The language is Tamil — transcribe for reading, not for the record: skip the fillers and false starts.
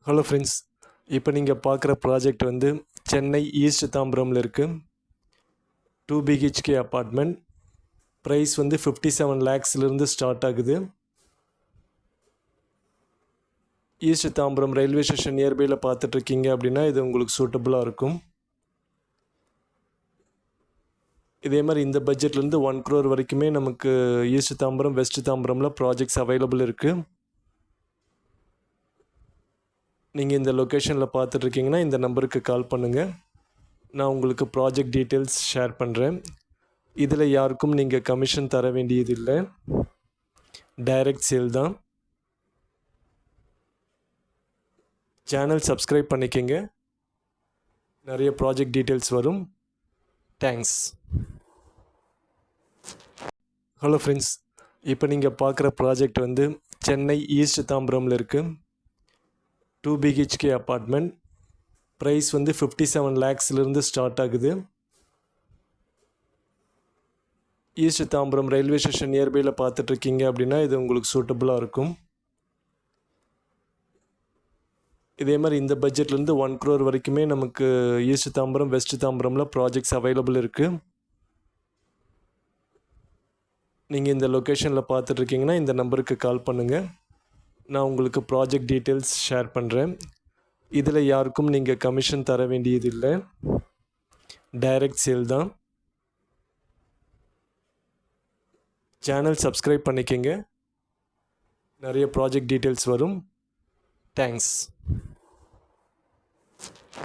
ஹலோ ஃப்ரெண்ட்ஸ், இப்போ நீங்கள் பார்க்குற ப்ராஜெக்ட் வந்து சென்னை ஈஸ்ட் தாம்பரமில் இருக்குது. 2 பிஹெச்கே அப்பார்ட்மெண்ட். ப்ரைஸ் வந்து 57 லேக்ஸ்லேருந்து ஸ்டார்ட் ஆகுது. ஈஸ்ட் தாம்பரம் ரயில்வே ஸ்டேஷன் நியர்பையில் பார்த்துட்ருக்கீங்க அப்படின்னா இது உங்களுக்கு சூட்டபுளாக இருக்கும். இதே மாதிரி இந்த பட்ஜெட்லேருந்து 1 crore வரைக்குமே நமக்கு ஈஸ்ட் தாம்பரம் வெஸ்ட் தாம்பரமில் ப்ராஜெக்ட்ஸ் அவைலபிள் இருக்குது. நீங்கள் இந்த லொக்கேஷனில் பார்த்துட்ருக்கீங்கன்னா இந்த நம்பருக்கு கால் பண்ணுங்கள். நான் உங்களுக்கு ப்ராஜெக்ட் டீட்டெயில்ஸ் ஷேர் பண்ணுறேன். இதில் யாருக்கும் நீங்கள் கமிஷன் தர வேண்டியதில்லை, டைரக்ட் சேல் தான். சேனல் சப்ஸ்கிரைப் பண்ணிக்கங்க, நிறைய ப்ராஜெக்ட் டீட்டெயில்ஸ் வரும். தேங்க்ஸ். ஹலோ ஃப்ரெண்ட்ஸ், இப்போ நீங்கள் பார்க்குற ப்ராஜெக்ட் வந்து சென்னை ஈஸ்ட் தாம்பரமில் இருக்குது. 2 பிஹெச்கே அப்பார்ட்மெண்ட். ப்ரைஸ் வந்து 57 லேக்ஸ்லேருந்து ஸ்டார்ட் ஆகுது. ஈஸ்ட் தாம்பரம் ரயில்வே ஸ்டேஷன் நியர்பையில் பார்த்துட்ருக்கீங்க அப்படின்னா இது உங்களுக்கு சூட்டபுளாக இருக்கும். இதே மாதிரி இந்த பட்ஜெட்லேருந்து 1 crore வரைக்குமே நமக்கு ஈஸ்ட் தாம்பரம் வெஸ்ட் தாம்பரமில் ப்ராஜெக்ட்ஸ் அவைலபிள் இருக்குது. நீங்கள் இந்த லொக்கேஷனில் பார்த்துட்ருக்கீங்கன்னா இந்த நம்பருக்கு கால் பண்ணுங்கள். நான் உங்களுக்கு ப்ராஜெக்ட் டீட்டெயில்ஸ் ஷேர் பண்ணுறேன். இதில் யாருக்கும் நீங்கள் கமிஷன் தர வேண்டியதில்லை, டைரக்ட் சேல் தான். சேனல் சப்ஸ்கிரைப் பண்ணிக்கங்க, நிறைய ப்ராஜெக்ட் டீட்டெயில்ஸ் வரும். தேங்க்ஸ்.